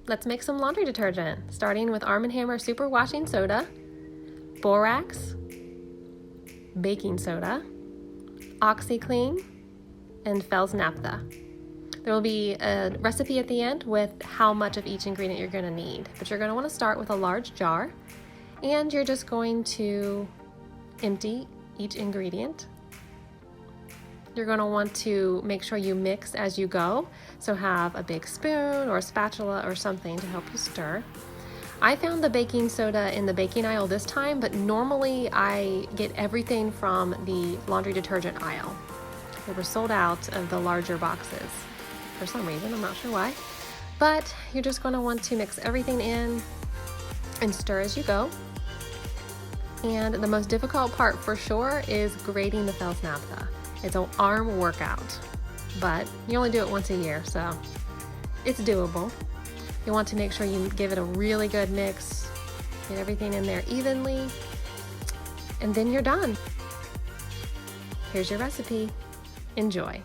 Let's make some laundry detergent, starting with Arm & Hammer Super Washing Soda, borax, baking soda, OxyClean, and Fels naphtha. There will be a recipe at the end with how much of each ingredient you're going to need, but you're going to want to start with a large jar, and you're just going to empty each ingredient. You're going to want to make sure you mix as you go, so have a big spoon or a spatula or something to help you stir. I found the baking soda in the baking aisle this time, but normally I get everything from the laundry detergent aisle. They were sold out of the larger boxes for some reason, I'm not sure why. But you're just going to want to mix everything in and stir as you go. And the most difficult part for sure is grating the Fels naphtha. It's an arm workout, but you only do it once a year, so it's doable. You want to make sure you give it a really good mix, get everything in there evenly, and then you're done. Here's your recipe. Enjoy.